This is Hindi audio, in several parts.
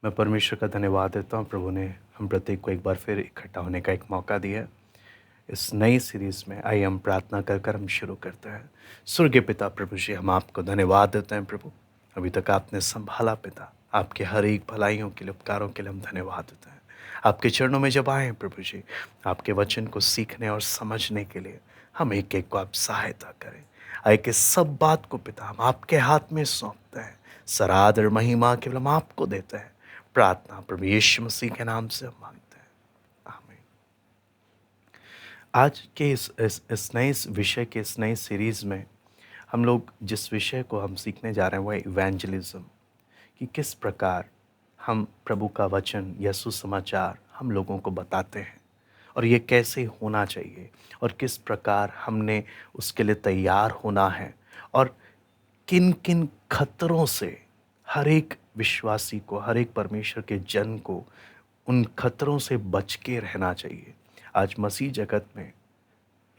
मैं परमेश्वर का धन्यवाद देता हूँ। प्रभु ने हम प्रत्येक को एक बार फिर इकट्ठा होने का एक मौका दिया है। इस नई सीरीज़ में आइए हम प्रार्थना कर कर हम शुरू करते हैं। स्वर्गीय पिता प्रभु जी, हम आपको धन्यवाद देते हैं प्रभु। अभी तक आपने संभाला पिता, आपके हर एक भलाइयों के लिए, उपकारों के लिए हम धन्यवाद देते हैं। आपके चरणों में जब आए हैं प्रभु जी, आपके वचन को सीखने और समझने के लिए हम एक एक को आप सहायता करें। आए कि सब बात को पिता हम आपके हाथ में सौंपते हैं। सराद और महिमा केवल हम आपको देते हैं। प्रार्थना प्रभु यीशु मसीह के नाम से हम मांगते हैं, आमीन। आज के इस नए विषय के इस नए सीरीज़ में हम लोग जिस विषय को हम सीखने जा रहे हैं वह इवेंजलिज्म, कि किस प्रकार हम प्रभु का वचन या सुसमाचार हम लोगों को बताते हैं और ये कैसे होना चाहिए और किस प्रकार हमने उसके लिए तैयार होना है और किन किन खतरों से हर एक विश्वासी को, हर एक परमेश्वर के जन को उन खतरों से बच के रहना चाहिए। आज मसीह जगत में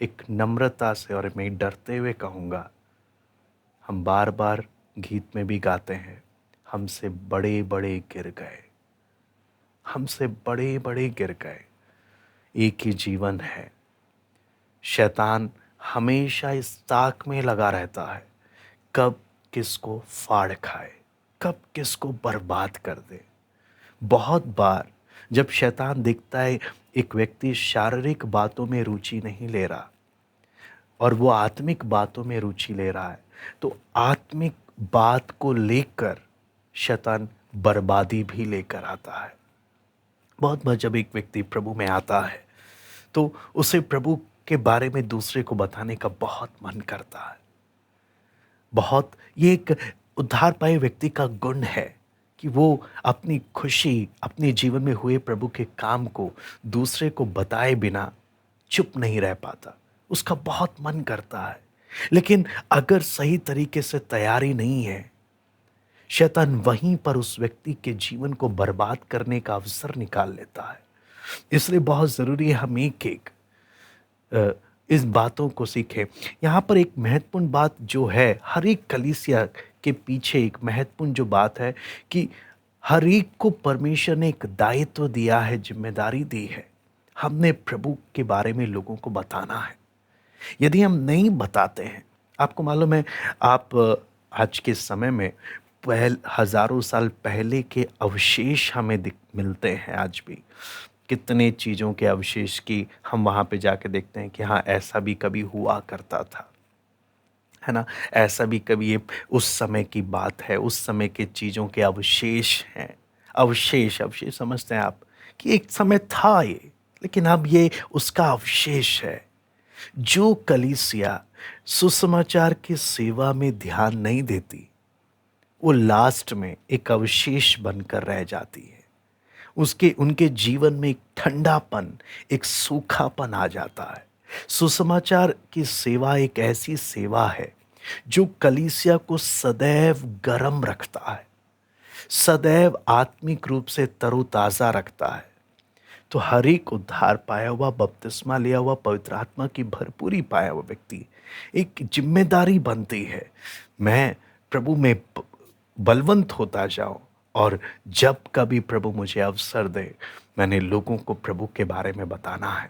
एक नम्रता से और मैं डरते हुए कहूँगा, हम बार बार गीत में भी गाते हैं, हमसे बड़े बड़े गिर गए, हमसे बड़े बड़े गिर गए। एक ही जीवन है। शैतान हमेशा इस ताक में लगा रहता है, कब किसको फाड़ खाए, कब किसको बर्बाद कर दे। बहुत बार जब शैतान देखता है एक व्यक्ति शारीरिक बातों में रुचि नहीं ले रहा और वो आत्मिक बातों में रुचि ले रहा है, तो आत्मिक बात को लेकर शैतान बर्बादी भी लेकर आता है। बहुत बार जब एक व्यक्ति प्रभु में आता है तो उसे प्रभु के बारे में दूसरे को बताने का बहुत मन करता है। ये एक उद्धार पाए व्यक्ति का गुण है कि वो अपनी खुशी, अपने जीवन में हुए प्रभु के काम को दूसरे को बताए बिना चुप नहीं रह पाता। उसका बहुत मन करता है, लेकिन अगर सही तरीके से तैयारी नहीं है, शैतान वहीं पर उस व्यक्ति के जीवन को बर्बाद करने का अवसर निकाल लेता है। इसलिए बहुत ज़रूरी है हम एक एक इस बातों को सीखें। यहाँ पर एक महत्वपूर्ण बात जो है, हर एक कलीसिया के पीछे एक महत्वपूर्ण जो बात है कि हर एक को परमेश्वर ने एक दायित्व दिया है, जिम्मेदारी दी है। हमने प्रभु के बारे में लोगों को बताना है। यदि हम नहीं बताते हैं, आपको मालूम है, आप आज के समय में हजारों साल पहले के अवशेष हमें मिलते हैं आज भी। कितने चीज़ों के अवशेष की हम वहाँ पे जाके देखते हैं कि हाँ, ऐसा भी कभी हुआ करता था, है ना। ऐसा भी कभी, ये उस समय की बात है, उस समय के चीज़ों के अवशेष हैं। अवशेष अवशेष समझते हैं आप कि एक समय था ये, लेकिन अब ये उसका अवशेष है। जो कलीसिया सुसमाचार की सेवा में ध्यान नहीं देती, वो लास्ट में एक अवशेष बनकर रह जाती है। उनके जीवन में एक ठंडापन, एक सूखापन आ जाता है। सुसमाचार की सेवा एक ऐसी सेवा है जो कलीसिया को सदैव गर्म रखता है, सदैव आत्मिक रूप से तरोताज़ा रखता है। तो हर एक उद्धार पाया हुआ, बपतिस्मा लिया हुआ, पवित्र आत्मा की भरपूरी पाया हुआ व्यक्ति, एक जिम्मेदारी बनती है, मैं प्रभु में बलवंत होता जाऊं और जब कभी प्रभु मुझे अवसर दे, मैंने लोगों को प्रभु के बारे में बताना है।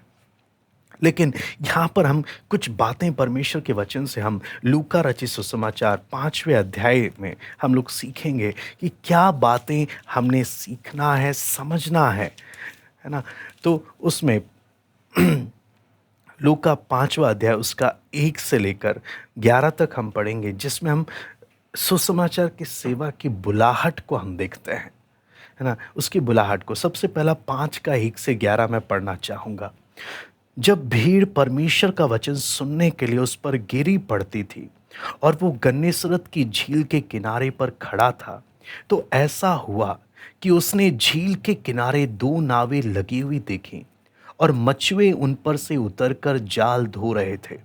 लेकिन यहाँ पर हम कुछ बातें परमेश्वर के वचन से, हम लूका रचित सुसमाचार 5वें अध्याय में हम लोग सीखेंगे कि क्या बातें हमने सीखना है, समझना है ना। तो उसमें लूका 5वां अध्याय उसका 1 से लेकर 11 तक हम पढ़ेंगे, जिसमें हम सुसमाचार की सेवा की बुलाहट को हम देखते हैं, है ना। उसकी बुलाहट को सबसे पहला 5 का 1 से 11 मैं पढ़ना चाहूँगा। जब भीड़ परमेश्वर का वचन सुनने के लिए उस पर गिरी पड़ती थी और वो गन्नेसरत की झील के किनारे पर खड़ा था, तो ऐसा हुआ कि उसने झील के किनारे 2 नावें लगी हुई देखी और मछुए उन पर से उतरकर जाल धो रहे थे।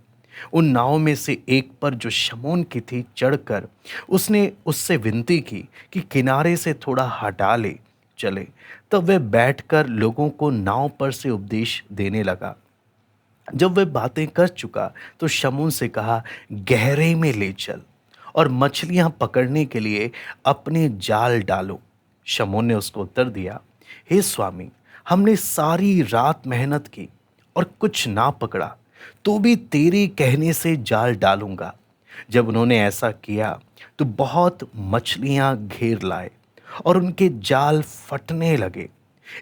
उन नावों में से एक पर, जो शमौन की थी, चढ़कर उसने उससे विनती की कि किनारे से थोड़ा हटा ले चले। तब वह बैठकर लोगों को नाव पर से उपदेश देने लगा। जब वह बातें कर चुका तो शमून से कहा, गहरे में ले चल और मछलियां पकड़ने के लिए अपने जाल डालो। शमौन ने उसको उत्तर दिया, हे स्वामी, हमने सारी रात मेहनत की और कुछ ना पकड़ा, तो भी तेरे कहने से जाल डालूंगा। जब उन्होंने ऐसा किया तो बहुत मछलियां घेर लाए और उनके जाल फटने लगे।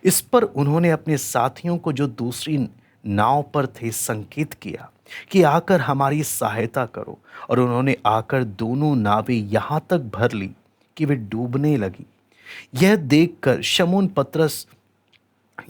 इस पर उन्होंने अपने साथियों को जो दूसरी नाव पर थे संकेत किया कि आकर हमारी सहायता करो, और उन्होंने आकर दोनों नावें यहां तक भर ली कि वे डूबने लगी। यह देखकर शमौन पतरस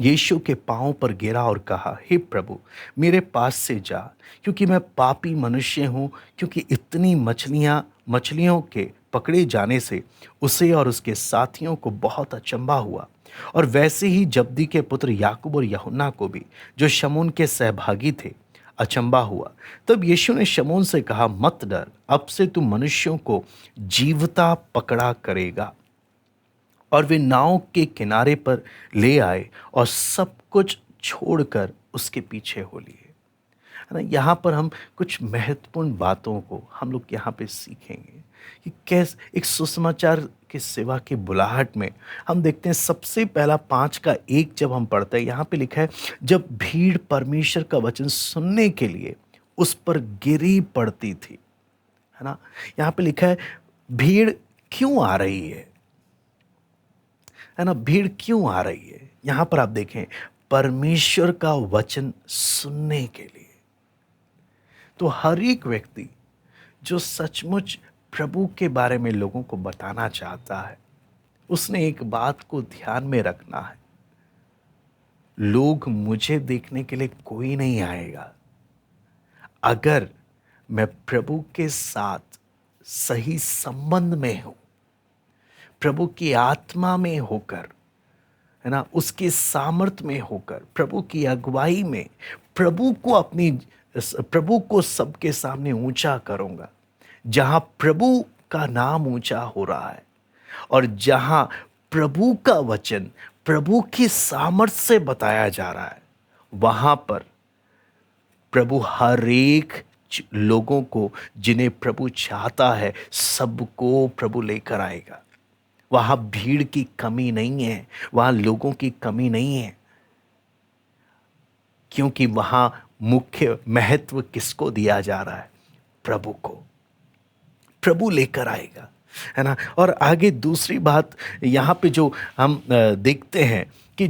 यीशु के पांव पर गिरा और कहा, हे प्रभु, मेरे पास से जा, क्योंकि मैं पापी मनुष्य हूं। क्योंकि इतनी मछलियों के पकड़े जाने से उसे और उसके साथियों को बहुत अचंभा हुआ। और वैसे ही जब्दी के पुत्र याकूब और यूहन्ना को भी, जो शमौन के सहभागी थे, अचंभा हुआ। तब यीशु ने शमौन से कहा, मत डर, अब से तू मनुष्यों को जीवता पकड़ा करेगा। और वे नाव के किनारे पर ले आए और सब कुछ छोड़कर उसके पीछे हो लिए। है ना, यहाँ पर हम कुछ महत्वपूर्ण बातों को हम लोग यहाँ पे सीखेंगे कि कैसे एक सुसमाचार की सेवा की बुलाहट में हम देखते हैं। सबसे पहला 5 का 1 जब हम पढ़ते हैं, यहाँ पे लिखा है, जब भीड़ परमेश्वर का वचन सुनने के लिए उस पर गिरी पड़ती थी। है ना, यहाँ पे लिखा है भीड़ क्यों आ रही है ना, भीड़ क्यों आ रही है। यहां पर आप देखें, परमेश्वर का वचन सुनने के लिए। तो हर एक व्यक्ति जो सचमुच प्रभु के बारे में लोगों को बताना चाहता है, उसने एक बात को ध्यान में रखना है, लोग मुझे देखने के लिए कोई नहीं आएगा। अगर मैं प्रभु के साथ सही संबंध में हूं, प्रभु की आत्मा में होकर, है ना, उसके सामर्थ्य में होकर, प्रभु की अगुवाई में प्रभु को सबके सामने ऊंचा करूंगा। जहां प्रभु का नाम ऊंचा हो रहा है और जहां प्रभु का वचन प्रभु की सामर्थ्य से बताया जा रहा है, वहां पर प्रभु हर एक लोगों को, जिन्हें प्रभु चाहता है, सबको प्रभु लेकर आएगा। वहां भीड़ की कमी नहीं है, वहां लोगों की कमी नहीं है, क्योंकि वहां मुख्य महत्व किसको दिया जा रहा है? प्रभु को। प्रभु लेकर आएगा, है ना। और आगे दूसरी बात यहां पे जो हम देखते हैं कि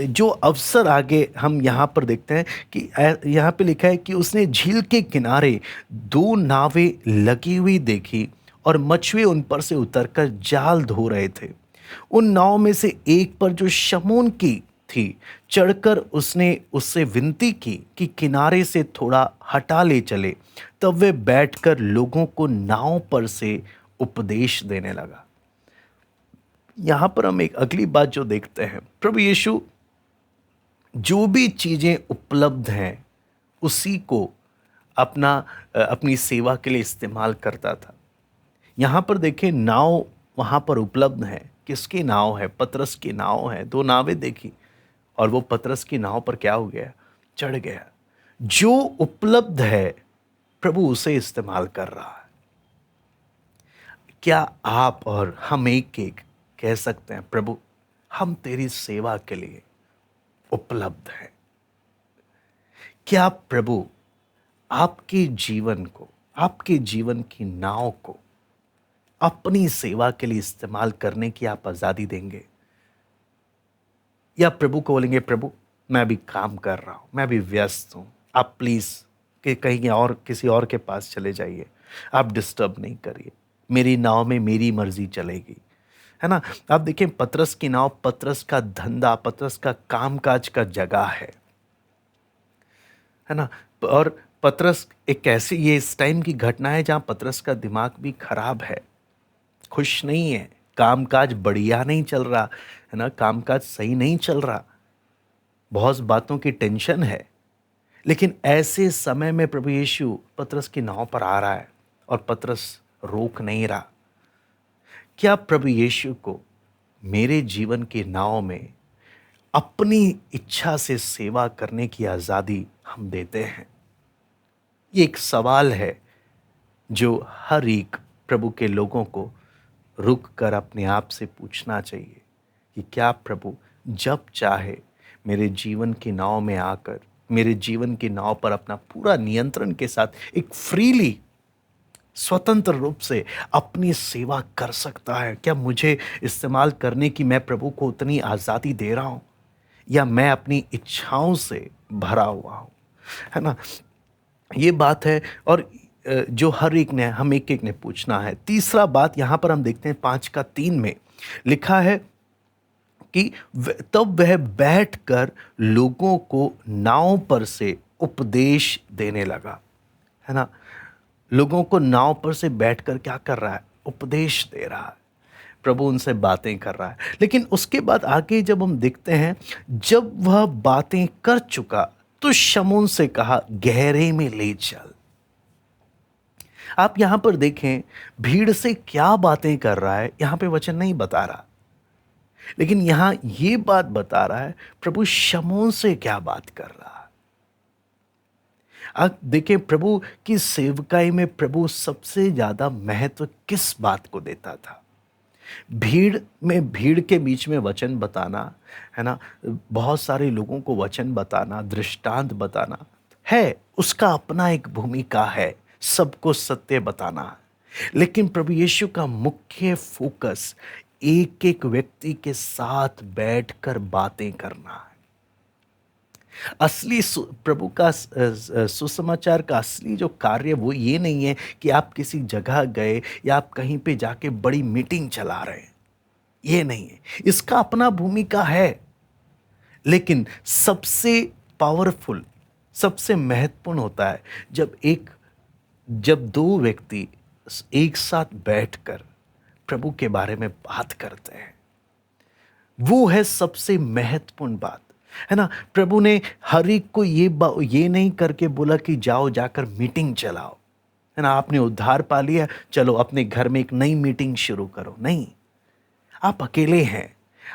जो अवसर आगे हम यहां पर देखते हैं कि यहां पे लिखा है कि उसने झील के किनारे 2 नावें लगी हुई देखी और मछुए उन पर से उतरकर जाल धो रहे थे। उन नाव में से एक पर, जो शमौन की थी, चढ़कर उसने उससे विनती की कि किनारे से थोड़ा हटा ले चले। तब वे बैठकर लोगों को नाव पर से उपदेश देने लगा। यहां पर हम एक अगली बात जो देखते हैं, प्रभु यीशु जो भी चीजें उपलब्ध हैं उसी को अपनी सेवा के लिए इस्तेमाल करता था। यहां पर देखें, नाव वहां पर उपलब्ध है। किसकी नाव है? पतरस की नाव है। 2 नावें देखी और वो पतरस की नाव पर क्या हो गया? चढ़ गया। जो उपलब्ध है प्रभु उसे इस्तेमाल कर रहा है। क्या आप और हम एक एक कह सकते हैं, प्रभु हम तेरी सेवा के लिए उपलब्ध हैं? क्या प्रभु आपके जीवन को, आपके जीवन की नाव को अपनी सेवा के लिए इस्तेमाल करने की आप आजादी देंगे? या प्रभु को बोलेंगे, प्रभु मैं भी काम कर रहा हूं, मैं भी व्यस्त हूं, आप प्लीज कि कहीं और किसी और के पास चले जाइए, आप डिस्टर्ब नहीं करिए, मेरी नाव में मेरी मर्जी चलेगी। है ना। आप देखें, पतरस की नाव, पतरस का धंधा, पतरस का कामकाज का जगह है ना। और पतरस एक ऐसी, ये इस टाइम की घटना है जहां पतरस का दिमाग भी खराब है, खुश नहीं है, कामकाज बढ़िया नहीं चल रहा, है ना, कामकाज सही नहीं चल रहा, बहुत बातों की टेंशन है। लेकिन ऐसे समय में प्रभु यीशु पतरस की नाव पर आ रहा है और पतरस रोक नहीं रहा। क्या प्रभु यीशु को मेरे जीवन की नाव में अपनी इच्छा से सेवा करने की आजादी हम देते हैं? ये एक सवाल है जो हर एक प्रभु के लोगों को रुक कर अपने आप से पूछना चाहिए। कि क्या प्रभु जब चाहे मेरे जीवन की नाव में आकर मेरे जीवन की नाव पर अपना पूरा नियंत्रण के साथ एक फ्रीली स्वतंत्र रूप से अपनी सेवा कर सकता है? क्या मुझे इस्तेमाल करने की मैं प्रभु को उतनी आज़ादी दे रहा हूँ, या मैं अपनी इच्छाओं से भरा हुआ हूँ? है ना? ये बात है। और जो हर एक ने हम एक एक ने पूछना है। तीसरा बात यहाँ पर हम देखते हैं 5:3 में लिखा है कि तब वह बैठकर लोगों को नाव पर से उपदेश देने लगा। है ना? लोगों को नाव पर से बैठकर क्या कर रहा है? उपदेश दे रहा है। प्रभु उनसे बातें कर रहा है। लेकिन उसके बाद आगे जब हम देखते हैं, जब वह बातें कर चुका तो शमून से कहा, गहरे में ले चल। आप यहां पर देखें, भीड़ से क्या बातें कर रहा है यहां पे वचन नहीं बता रहा, लेकिन यहां ये बात बता रहा है प्रभु शमून से क्या बात कर रहा है। आप देखें, प्रभु की सेवकाई में प्रभु सबसे ज्यादा महत्व किस बात को देता था? भीड़ के बीच में वचन बताना, है ना, बहुत सारे लोगों को वचन बताना, दृष्टांत बताना है, उसका अपना एक भूमिका है, सबको सत्य बताना। लेकिन प्रभु यीशु का मुख्य फोकस एक एक व्यक्ति के साथ बैठकर बातें करना है। असली प्रभु का सुसमाचार का असली जो कार्य वो ये नहीं है कि आप किसी जगह गए या आप कहीं पे जाके बड़ी मीटिंग चला रहे हैं, ये नहीं है। इसका अपना भूमिका है, लेकिन सबसे पावरफुल, सबसे महत्वपूर्ण होता है जब दो व्यक्ति एक साथ बैठकर प्रभु के बारे में बात करते हैं। वो है सबसे महत्वपूर्ण बात, है ना। प्रभु ने हर एक को ये नहीं करके बोला कि जाओ जाकर मीटिंग चलाओ, है ना, आपने उद्धार पा लिया, चलो अपने घर में एक नई मीटिंग शुरू करो। नहीं, आप अकेले हैं,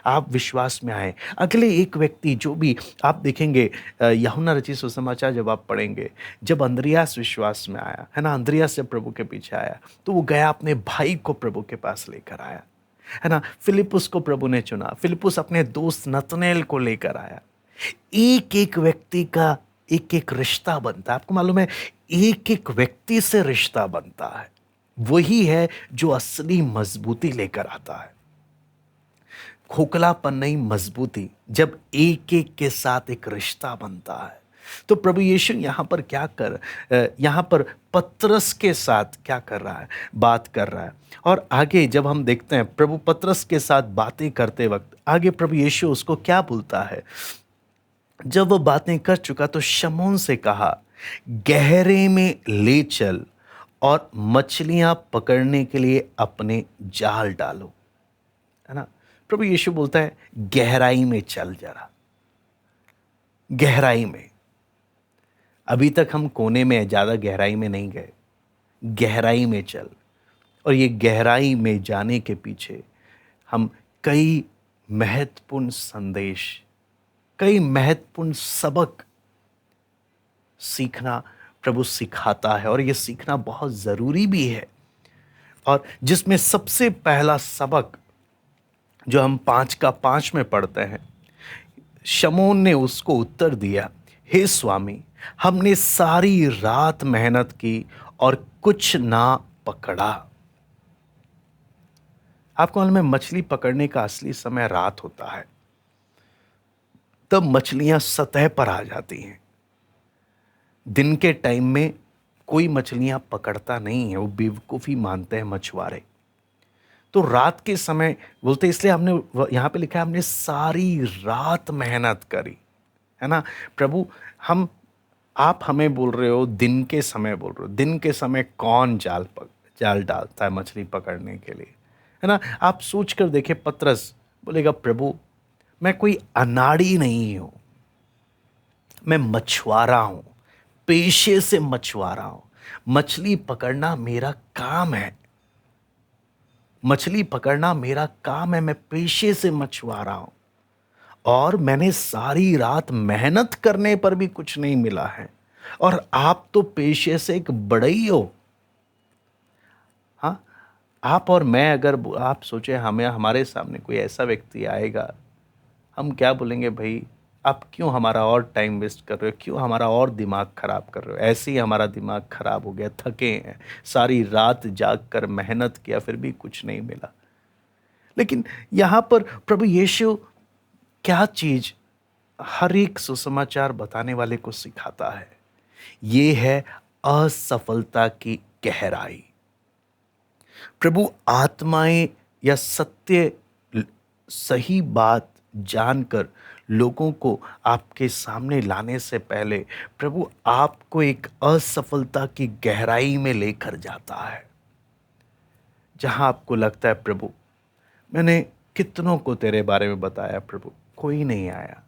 आप विश्वास में आए। अगले एक व्यक्ति जो भी आप देखेंगे, यूहन्ना रचित सुसमाचार जब आप पढ़ेंगे, जब अंद्रियास विश्वास में आया, है ना, अंद्रियास जब प्रभु के पीछे आया तो वो गया अपने भाई को प्रभु के पास लेकर आया, है ना। फिलिपुस को प्रभु ने चुना, फिलिपुस अपने दोस्त नतनेल को लेकर आया। एक एक व्यक्ति का एक एक रिश्ता बनता है। आपको मालूम है, एक एक व्यक्ति से रिश्ता बनता है, वही है जो असली मजबूती लेकर आता है। खोखलापन नहीं, मजबूती, जब एक एक के साथ एक रिश्ता बनता है। तो प्रभु यीशु यहाँ पर पतरस के साथ क्या कर रहा है? बात कर रहा है। और आगे जब हम देखते हैं प्रभु पतरस के साथ बातें करते वक्त, आगे प्रभु यीशु उसको क्या बोलता है? जब वो बातें कर चुका तो शमौन से कहा, गहरे में ले चल और मछलियां पकड़ने के लिए अपने जाल डालो, है ना। प्रभु यीशु बोलता है गहराई में चल, जरा गहराई में। अभी तक हम कोने में, ज्यादा गहराई में नहीं गए, गहराई में चल। और ये गहराई में जाने के पीछे हम कई महत्वपूर्ण संदेश, कई महत्वपूर्ण सबक सीखना प्रभु सिखाता है, और ये सीखना बहुत ज़रूरी भी है। और जिसमें सबसे पहला सबक जो हम 5:5 में पढ़ते हैं, शमौन ने उसको उत्तर दिया, हे स्वामी, हमने सारी रात मेहनत की और कुछ ना पकड़ा। आपको मालूम है, मछली पकड़ने का असली समय रात होता है, तब मछलियां सतह पर आ जाती हैं। दिन के टाइम में कोई मछलियां पकड़ता नहीं है, वो बेवकूफ़ी मानते हैं मछुआरे। तो रात के समय बोलते, इसलिए हमने यहाँ पे लिखा है हमने सारी रात मेहनत करी, है ना। प्रभु आप हमें बोल रहे हो दिन के समय बोल रहे हो, दिन के समय कौन जाल डालता है मछली पकड़ने के लिए, है ना। आप सोच कर देखे, पतरस बोलेगा, प्रभु मैं कोई अनाड़ी नहीं हूं, मैं मछुआरा हूं, पेशे से मछुआरा हूं, मछली पकड़ना मेरा काम है, मछली पकड़ना मेरा काम है, मैं पेशे से मछुआरा हूं, और मैंने सारी रात मेहनत करने पर भी कुछ नहीं मिला है, और आप तो पेशे से एक बड़ई हो। हाँ, आप और मैं, अगर आप सोचें हमें हमारे सामने कोई ऐसा व्यक्ति आएगा, हम क्या बोलेंगे, भाई आप क्यों हमारा और टाइम वेस्ट कर रहे हो, क्यों हमारा और दिमाग खराब कर रहे हो। ऐसे ही हमारा दिमाग खराब हो गया, थके हैं, सारी रात जाग कर मेहनत किया, फिर भी कुछ नहीं मिला। लेकिन यहाँ पर प्रभु यीशु क्या चीज हर एक सुसमाचार बताने वाले को सिखाता है, ये है असफलता की गहराई। प्रभु आत्माएं या सत्य, सही बात जानकर लोगों को आपके सामने लाने से पहले प्रभु आपको एक असफलता की गहराई में लेकर जाता है, जहां आपको लगता है प्रभु मैंने कितनों को तेरे बारे में बताया, प्रभु कोई नहीं आया,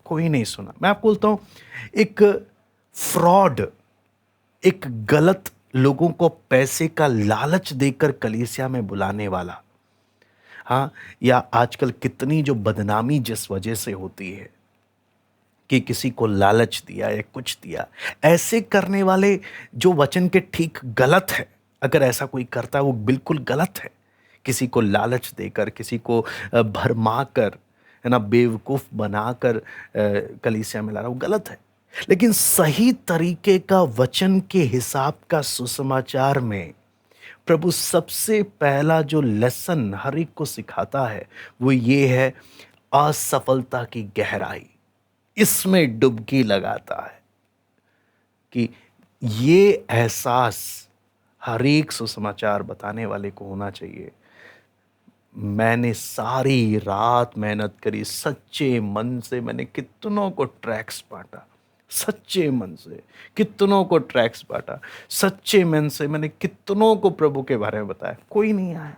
कोई नहीं सुना। मैं आपको बोलता हूं, एक फ्रॉड, एक गलत लोगों को पैसे का लालच देकर कलीसिया में बुलाने वाला, हाँ, या आजकल कितनी जो बदनामी जिस वजह से होती है कि किसी को लालच दिया या कुछ दिया, ऐसे करने वाले जो वचन के ठीक गलत है, अगर ऐसा कोई करता है वो बिल्कुल गलत है। किसी को लालच देकर, किसी को भरमा कर, है ना, बेवकूफ बनाकर कलीसिया में ला रहा, वो गलत है। लेकिन सही तरीके का वचन के हिसाब का सुसमाचार में प्रभु सबसे पहला जो लेसन हर एक को सिखाता है वो ये है, असफलता की गहराई। इसमें डुबकी लगाता है कि ये एहसास हर एक सुसमाचार बताने वाले को होना चाहिए, मैंने सारी रात मेहनत करी, सच्चे मन से मैंने कितनों को ट्रैक्स बांटा, सच्चे मन से कितनों को ट्रैक्स बांटा, सच्चे मन से मैंने कितनों को प्रभु के बारे में बताया, कोई नहीं आया,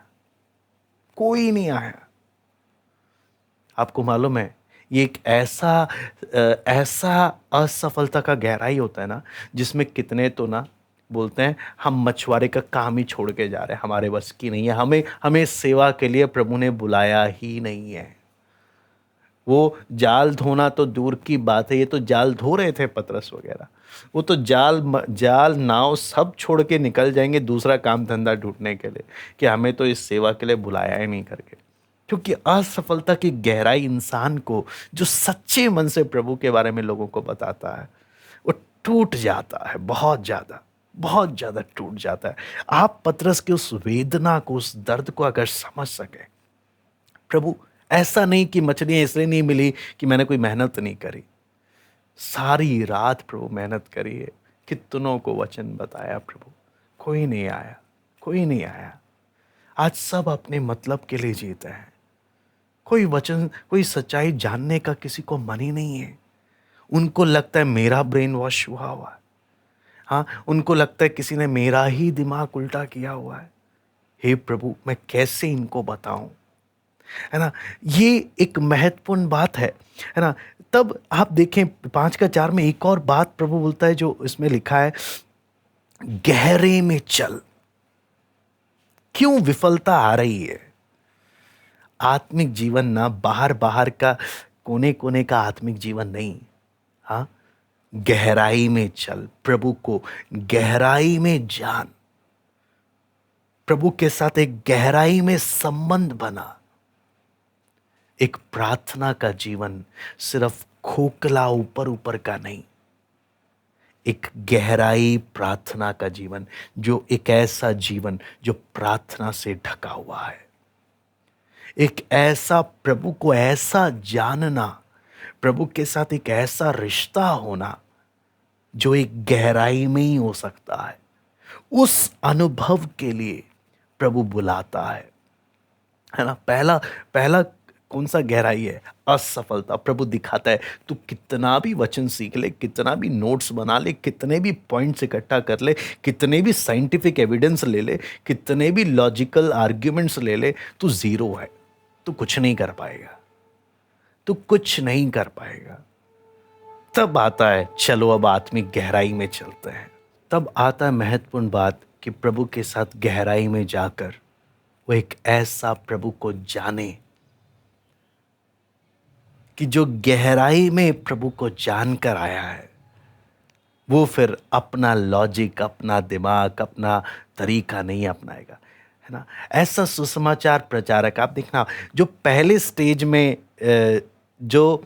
कोई नहीं आया। आपको मालूम है, ये एक ऐसा असफलता का गहराई होता है ना, जिसमें कितने तो ना बोलते हैं हम मछुआरे का काम ही छोड़ के जा रहे हैं, हमारे बस की नहीं है, हमें हमें सेवा के लिए प्रभु ने बुलाया ही नहीं है। वो जाल धोना तो दूर की बात है, ये तो जाल धो रहे थे पतरस वगैरह, वो तो जाल नाव सब छोड़ के निकल जाएंगे दूसरा काम धंधा ढूंढने के लिए, कि हमें तो इस सेवा के लिए बुलाया ही नहीं करके। क्योंकि असफलता की गहराई इंसान को, जो सच्चे मन से प्रभु के बारे में लोगों को बताता है, वो टूट जाता है, बहुत ज्यादा टूट जाता है। आप पतरस की उस वेदना को, उस दर्द को अगर समझ सके, प्रभु ऐसा नहीं कि मछलियां इसलिए नहीं मिली कि मैंने कोई मेहनत नहीं करी, सारी रात प्रभु मेहनत करी है, कितनों को वचन बताया प्रभु, कोई नहीं आया, कोई नहीं आया। आज सब अपने मतलब के लिए जीते हैं, कोई वचन, कोई सच्चाई जानने का किसी को मन ही नहीं है। उनको लगता है मेरा ब्रेन वॉश हुआ हुआ है, हाँ, उनको लगता है किसी ने मेरा ही दिमाग उल्टा किया हुआ है। हे प्रभु, मैं कैसे इनको बताऊं, है ना। ये एक महत्वपूर्ण बात है ना। तब आप देखें 5:4 में एक और बात प्रभु बोलता है, जो इसमें लिखा है, गहरे में चल। क्यों विफलता आ रही है? आत्मिक जीवन ना बाहर बाहर का, कोने कोने का आत्मिक जीवन नहीं, हाँ, गहराई में चल, प्रभु को गहराई में जान, प्रभु के साथ एक गहराई में संबंध बना। एक प्रार्थना का जीवन सिर्फ खोखला ऊपर ऊपर का नहीं, एक गहराई प्रार्थना का जीवन, जो एक ऐसा जीवन जो प्रार्थना से ढका हुआ है, एक ऐसा प्रभु को ऐसा जानना, प्रभु के साथ एक ऐसा रिश्ता होना जो एक गहराई में ही हो सकता है। उस अनुभव के लिए प्रभु बुलाता है ना। पहला पहला कौन सा गहराई है? असफलता। प्रभु दिखाता है, तू कितना भी वचन सीख ले, कितना भी नोट्स बना ले, कितने भी पॉइंट्स इकट्ठा कर ले, कितने भी साइंटिफिक एविडेंस ले ले, कितने भी लॉजिकल आर्ग्यूमेंट्स ले ले, तू जीरो है, तू कुछ नहीं कर पाएगा, तू कुछ नहीं कर पाएगा। तब आता है, चलो अब आत्मिक गहराई में चलते हैं। तब आता है महत्वपूर्ण बात कि प्रभु के साथ गहराई में जाकर वो एक ऐसा प्रभु को जाने कि जो गहराई में प्रभु को जानकर आया है, वो फिर अपना लॉजिक, अपना दिमाग, अपना तरीका नहीं अपनाएगा। है ना? ऐसा सुसमाचार प्रचारक आप देखना, जो पहले स्टेज में जो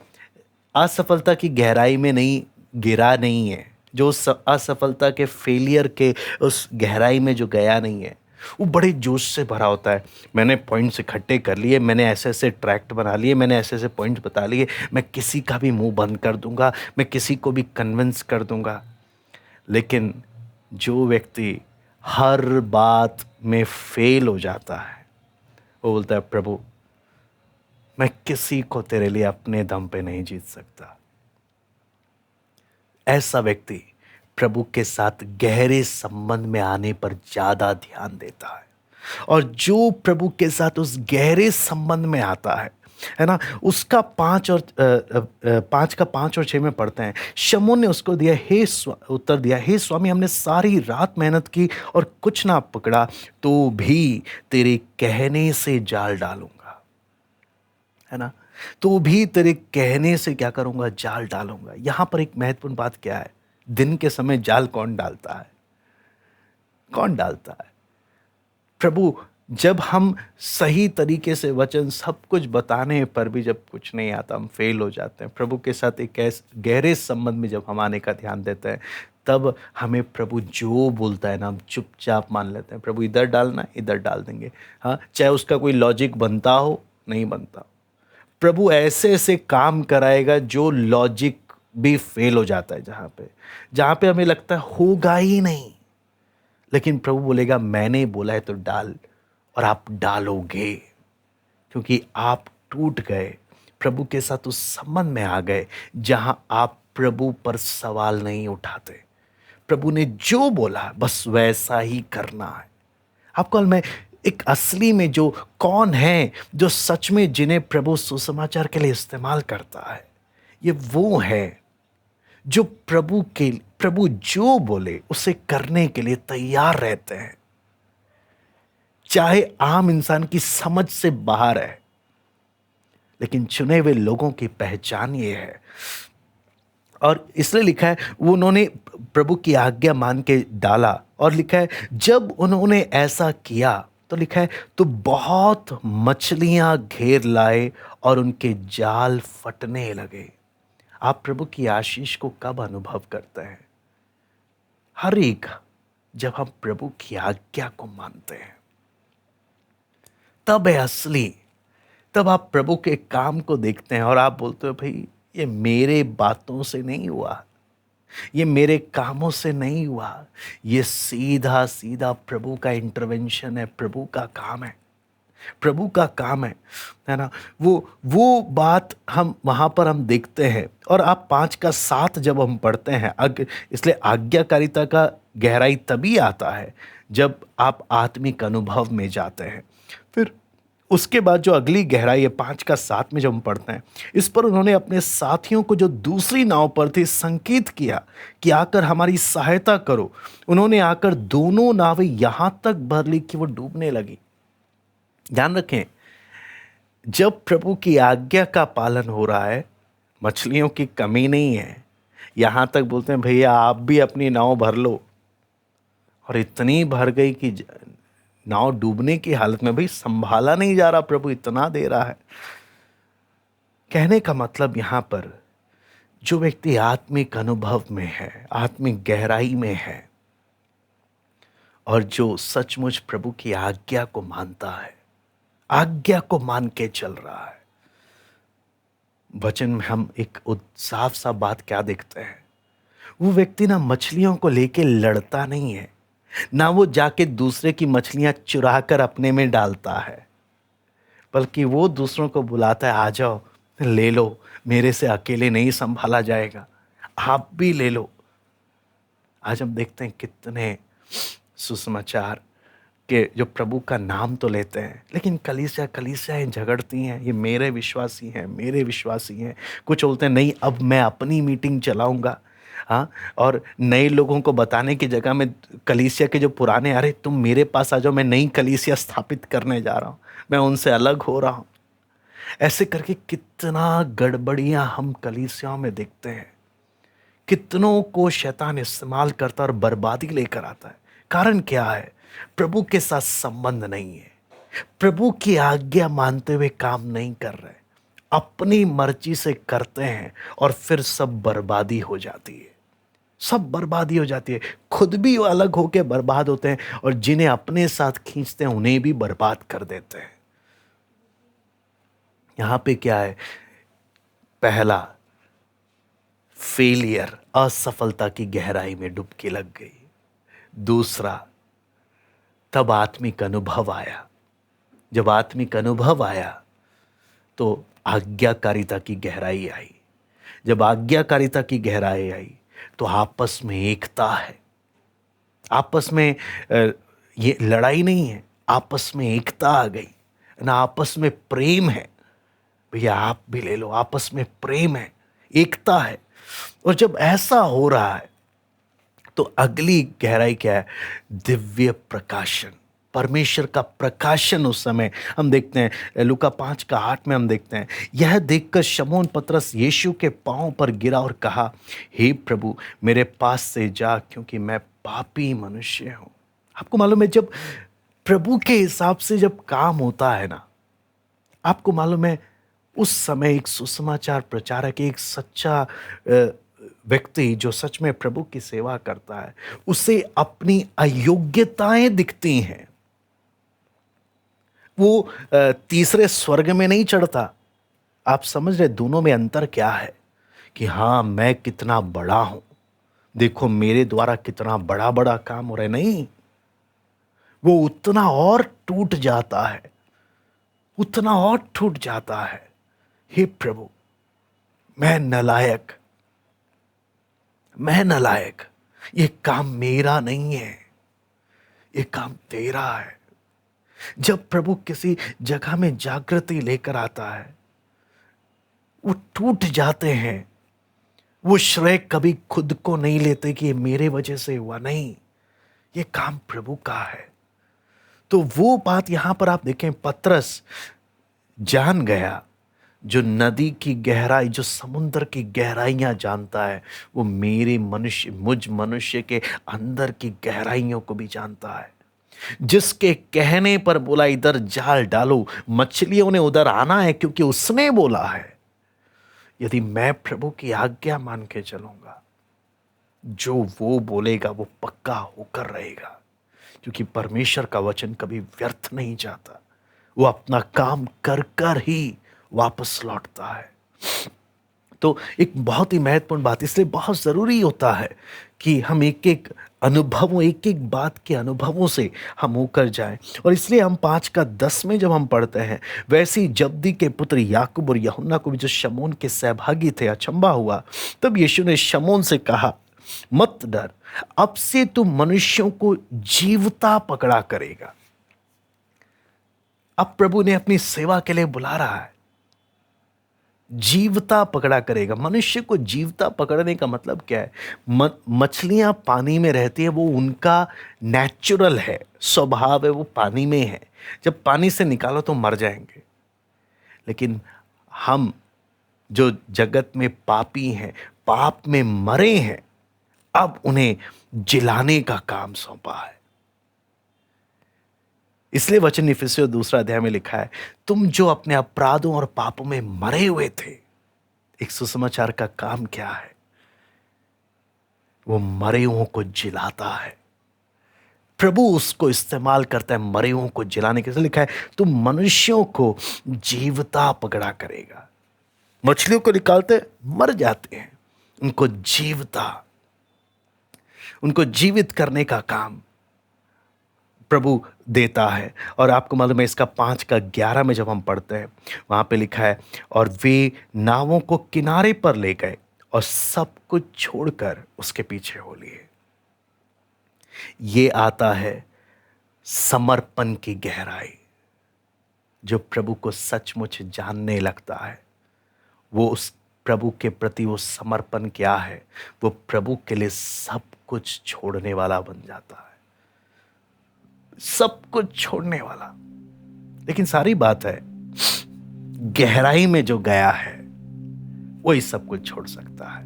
असफलता की गहराई में नहीं गिरा नहीं है, जो असफलता के फेलियर के उस गहराई में जो गया नहीं है, वो बड़े जोश से भरा होता है। मैंने पॉइंट्स इकट्ठे कर लिए, मैंने ऐसे ऐसे ट्रैक्ट बना लिए, मैंने ऐसे ऐसे पॉइंट्स बता लिए, मैं किसी का भी मुंह बंद कर दूंगा, मैं किसी को भी कन्विंस कर दूंगा। लेकिन जो व्यक्ति हर बात में फेल हो जाता है, वो बोलता है प्रभु मैं किसी को तेरे लिए अपने दम पे नहीं जीत सकता। ऐसा व्यक्ति प्रभु के साथ गहरे संबंध में आने पर ज्यादा ध्यान देता है। और जो प्रभु के साथ उस गहरे संबंध में आता है ना, उसका 5 और 6 में पढ़ते हैं, शमून ने उसको दिया, उत्तर दिया, हे स्वामी हमने सारी रात मेहनत की और कुछ ना पकड़ा, तो भी तेरे कहने से जाल डालूंगा, है ना, तो भी तेरे कहने से क्या करूंगा, जाल डालूंगा। यहां पर एक महत्वपूर्ण बात क्या है, दिन के समय जाल कौन डालता है? कौन डालता है? प्रभु। जब हम सही तरीके से वचन सब कुछ बताने पर भी जब कुछ नहीं आता, हम फेल हो जाते हैं। प्रभु के साथ एक गहरे संबंध में जब हम आने का ध्यान देते हैं, तब हमें प्रभु जो बोलता है ना, हम चुपचाप मान लेते हैं। प्रभु इधर डालना है, इधर डाल देंगे, हाँ, चाहे उसका कोई लॉजिक बनता हो नहीं बनता। प्रभु ऐसे ऐसे काम कराएगा जो लॉजिक भी फेल हो जाता है, जहां पे हमें लगता है होगा ही नहीं, लेकिन प्रभु बोलेगा मैंने बोला है तो डाल, और आप डालोगे, क्योंकि आप टूट गए, प्रभु के साथ उस संबंध में आ गए जहां आप प्रभु पर सवाल नहीं उठाते। प्रभु ने जो बोला बस वैसा ही करना है। आपको मैं एक असली में जो कौन है, जो सच में जिन्हें प्रभु सुसमाचार के लिए इस्तेमाल करता है, ये वो है जो प्रभु जो बोले उसे करने के लिए तैयार रहते हैं, चाहे आम इंसान की समझ से बाहर है। लेकिन चुने हुए लोगों की पहचान ये है, और इसलिए लिखा है वो उन्होंने प्रभु की आज्ञा मान के डाला, और लिखा है जब उन्होंने ऐसा किया तो लिखा है तो बहुत मछलियां घेर लाए और उनके जाल फटने लगे। आप प्रभु की आशीष को कब अनुभव करते हैं? हर एक जब हम प्रभु की आज्ञा को मानते हैं, तब है असली। तब आप प्रभु के काम को देखते हैं और आप बोलते हो भाई ये मेरे बातों से नहीं हुआ, ये मेरे कामों से नहीं हुआ, ये सीधा सीधा प्रभु का इंटरवेंशन है, प्रभु का काम है, प्रभु का काम है ना। वो बात हम वहां पर हम देखते हैं। और आप 5 का 7 जब हम पढ़ते हैं, इसलिए आज्ञाकारिता का गहराई तभी आता है जब आप आत्मिक अनुभव में जाते हैं। फिर उसके बाद जो अगली गहराई है 5 का 7 में जब हम पढ़ते हैं, इस पर उन्होंने अपने साथियों को जो दूसरी नाव पर थे संकेत किया कि आकर हमारी सहायता करो। उन्होंने आकर दोनों नावें यहां तक भर ली कि वो डूबने लगी। ध्यान रखें, जब प्रभु की आज्ञा का पालन हो रहा है, मछलियों की कमी नहीं है। यहां तक बोलते हैं भैया आप भी अपनी नाव भर लो, और इतनी भर गई कि नाव डूबने की हालत में, भाई संभाला नहीं जा रहा, प्रभु इतना दे रहा है। कहने का मतलब यहां पर जो व्यक्ति आत्मिक अनुभव में है, आत्मिक गहराई में है, और जो सचमुच प्रभु की आज्ञा को मानता है, आज्ञा को मान के चल रहा है, वचन में हम एक साफ साफ बात क्या देखते हैं, वो व्यक्ति ना मछलियों को लेके लड़ता नहीं है, ना वो जाके दूसरे की मछलियां चुरा कर अपने में डालता है, बल्कि वो दूसरों को बुलाता है आ जाओ ले लो, मेरे से अकेले नहीं संभाला जाएगा, आप भी ले लो। आज हम देखते हैं कितने सुसमाचार के जो प्रभु का नाम तो लेते हैं, लेकिन कलीसियाएं झगड़ती हैं, ये मेरे विश्वासी हैं, मेरे विश्वासी हैं। कुछ बोलते हैं नहीं अब मैं अपनी मीटिंग चलाऊंगा, हाँ, और नए लोगों को बताने की जगह में कलीसिया के जो पुराने, अरे तुम मेरे पास आ जाओ, मैं नई कलीसिया स्थापित करने जा रहा हूँ, मैं उनसे अलग हो रहा हूँ। ऐसे करके कितना गड़बड़ियां हम कलीसियाओं में देखते हैं, कितनों को शैतान इस्तेमाल करता और बर्बादी लेकर आता है। कारण क्या है? प्रभु के साथ संबंध नहीं है, प्रभु की आज्ञा मानते हुए काम नहीं कर रहे, अपनी मर्जी से करते हैं और फिर सब बर्बादी हो जाती है, सब बर्बादी हो जाती है। खुद भी अलग होकर बर्बाद होते हैं और जिन्हें अपने साथ खींचते हैं उन्हें भी बर्बाद कर देते हैं। यहां पे क्या है? पहला, फेलियर, असफलता की गहराई में डुबकी लग गई। दूसरा, तब आत्मिक अनुभव आया। जब आत्मिक अनुभव आया तो आज्ञाकारिता की गहराई आई। जब आज्ञाकारिता की गहराई आई तो आपस में एकता है, आपस में ये लड़ाई नहीं है, आपस में एकता आ गई ना, आपस में प्रेम है। भैया आप भी ले लो, आपस में प्रेम है, एकता है। और जब ऐसा हो रहा है तो अगली गहराई क्या है? दिव्य प्रकाशन, परमेश्वर का प्रकाशन। उस समय हम देखते हैं लूका 5:8 में हम देखते हैं, यह देखकर शमौन पतरस यीशु के पांव पर गिरा और कहा, हे प्रभु मेरे पास से जा, क्योंकि मैं पापी मनुष्य हूं। आपको मालूम है, जब प्रभु के हिसाब से जब काम होता है ना, आपको मालूम है उस समय एक सुसमाचार प्रचारक, एक सच्चा व्यक्ति जो सच में प्रभु की सेवा करता है, उसे अपनी अयोग्यताएं दिखती हैं। वो तीसरे स्वर्ग में नहीं चढ़ता। आप समझ रहे दोनों में अंतर क्या है? कि हाँ मैं कितना बड़ा हूं, देखो मेरे द्वारा कितना बड़ा बड़ा काम हो रहा है। नहीं, वो उतना और टूट जाता है, उतना और टूट जाता है। हे प्रभु मैं नलायक, मैं नलायक, ये काम मेरा नहीं है, ये काम तेरा है। जब प्रभु किसी जगह में जागृति लेकर आता है, वो टूट जाते हैं। वो श्रेय कभी खुद को नहीं लेते कि ये मेरे वजह से हुआ, नहीं, ये काम प्रभु का है। तो वो बात यहां पर आप देखें, पतरस जान गया, जो नदी की गहराई, जो समुद्र की गहराइयां जानता है, वो मुझ मनुष्य के अंदर की गहराइयों को भी जानता है। जिसके कहने पर बोला इधर जाल डालो, मछलियों ने उधर आना है, क्योंकि उसने बोला है। यदि मैं प्रभु की आज्ञा मान के चलूंगा, जो वो बोलेगा वो पक्का होकर रहेगा, क्योंकि परमेश्वर का वचन कभी व्यर्थ नहीं जाता। वो अपना काम कर कर ही वापस लौटता है। तो एक बहुत ही महत्वपूर्ण बात, इसलिए बहुत जरूरी होता है कि हम एक एक अनुभवों, एक एक बात के अनुभवों से हम होकर जाएं। और इसलिए हम 5:10 में जब हम पढ़ते हैं, वैसे ही जब्दी के पुत्र याकूब और यूहन्ना को भी जो शमौन के सहभागी थे, अचंभा हुआ। तब यीशु ने शमौन से कहा, मत डर, अब से तू मनुष्यों को जीवता पकड़ा करेगा। अब प्रभु ने अपनी सेवा के लिए बुला रहा है, जीवता पकड़ा करेगा। मनुष्य को जीवता पकड़ने का मतलब क्या है? मछलियां पानी में रहती है, वो उनका नेचुरल है, स्वभाव है, वो पानी में है। जब पानी से निकालो तो मर जाएंगे। लेकिन हम जो जगत में पापी हैं, पाप में मरे हैं, अब उन्हें जिलाने का काम सौंपा है। इसलिए वचन इफिसियों 2 अध्याय में लिखा है, तुम जो अपने अपराधों और पापों में मरे हुए थे। एक सुसमाचार का काम क्या है? वो मरे हुओं को जिलाता है। प्रभु उसको इस्तेमाल करता है मरे हुओं को जिलाने के लिए। लिखा है, तुम मनुष्यों को जीवता पकड़ा करेगा। मछलियों को निकालते मर जाते हैं, उनको जीवता, उनको जीवित करने का काम प्रभु देता है। और आपको मालूम है, इसका 5:11 में जब हम पढ़ते हैं, वहां पे लिखा है, और वे नावों को किनारे पर ले गए और सब कुछ छोड़कर उसके पीछे हो लिए। ये आता है समर्पण की गहराई। जो प्रभु को सचमुच जानने लगता है, वो उस प्रभु के प्रति वो समर्पण क्या है, वो प्रभु के लिए सब कुछ छोड़ने वाला बन जाता है, सब कुछ छोड़ने वाला। लेकिन सारी बात है, गहराई में जो गया है वही सब कुछ छोड़ सकता है।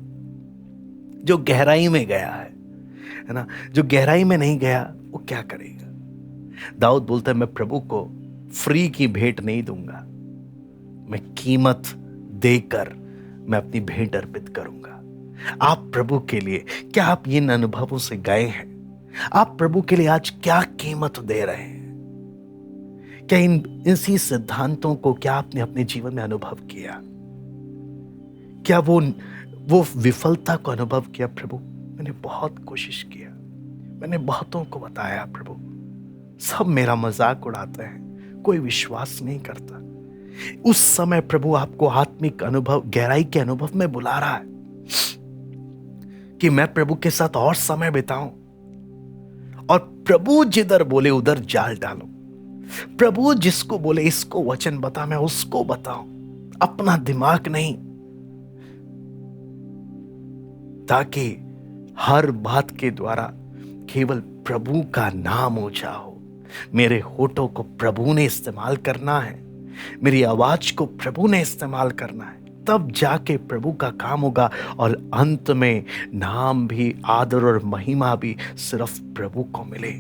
जो गहराई में गया है ना, जो गहराई में नहीं गया वो क्या करेगा? दाऊद बोलता है मैं प्रभु को फ्री की भेंट नहीं दूंगा, मैं कीमत देकर मैं अपनी भेंट अर्पित करूंगा। आप प्रभु के लिए क्या आप इन अनुभवों से गए हैं? आप प्रभु के लिए आज क्या कीमत दे रहे हैं? क्या इसी सिद्धांतों को क्या आपने अपने जीवन में अनुभव किया? क्या वो विफलता को अनुभव किया? प्रभु मैंने बहुत कोशिश किया, मैंने बहुतों को बताया प्रभु, सब मेरा मजाक उड़ाते हैं, कोई विश्वास नहीं करता। उस समय प्रभु आपको आत्मिक अनुभव, गहराई के अनुभव में बुला रहा है कि मैं प्रभु के साथ और समय बिताऊं, और प्रभु जिधर बोले उधर जाल डालो। प्रभु जिसको बोले इसको वचन बता, मैं उसको बताऊं, अपना दिमाग नहीं, ताकि हर बात के द्वारा केवल प्रभु का नाम ऊंचा हो। मेरे होठों को प्रभु ने इस्तेमाल करना है, मेरी आवाज को प्रभु ने इस्तेमाल करना है, तब जाके प्रभु का काम होगा। और अंत में नाम भी, आदर और महिमा भी सिर्फ प्रभु को मिले।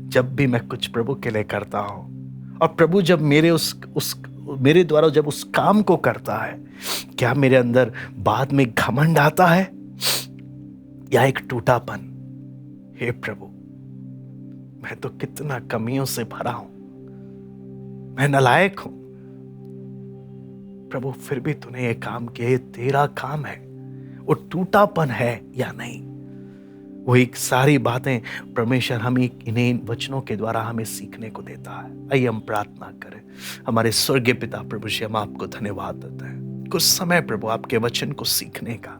जब भी मैं कुछ प्रभु के लिए करता हूं और प्रभु जब मेरे द्वारा जब उस काम को करता है, क्या मेरे अंदर बाद में घमंड आता है या एक टूटापन? हे प्रभु, मैं तो कितना कमियों से भरा हूं, मैं नालायक हूं। प्रभु फिर भी तूने ये काम किया, ये तेरा काम है। वो टूटापन है या नहीं, वो एक सारी बातें परमेश्वर हमें इन्हीं वचनों के द्वारा हमें सीखने को देता है। आइए हम प्रार्थना करें। हमारे स्वर्गीय पिता प्रभु जी, हम आपको धन्यवाद देते हैं कुछ समय प्रभु आपके वचन को सीखने का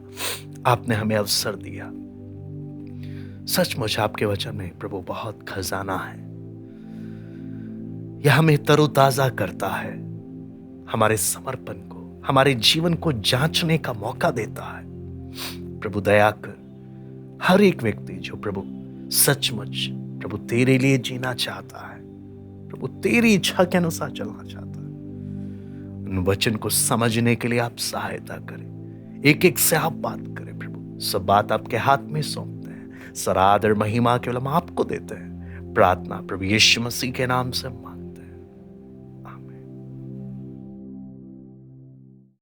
आपने हमें अवसर दिया। सचमुच आपके वचन में प्रभु बहुत खजाना है, यह हमें तरोताजा करता है, हमारे समर्पण को, हमारे जीवन को जांचने का मौका देता है। प्रभु दया कर, हर एक व्यक्ति जो प्रभु सचमुच प्रभु तेरे लिए जीना चाहता है, प्रभु तेरी इच्छा के अनुसार चलना चाहता है, उन वचन को समझने के लिए आप सहायता करें। एक एक से आप बात करें प्रभु, सब बात आपके हाथ में सौंपते हैं। सरादर महिमा केवल हम आपको देते हैं। प्रार्थना प्रभु यीशु मसीह के नाम से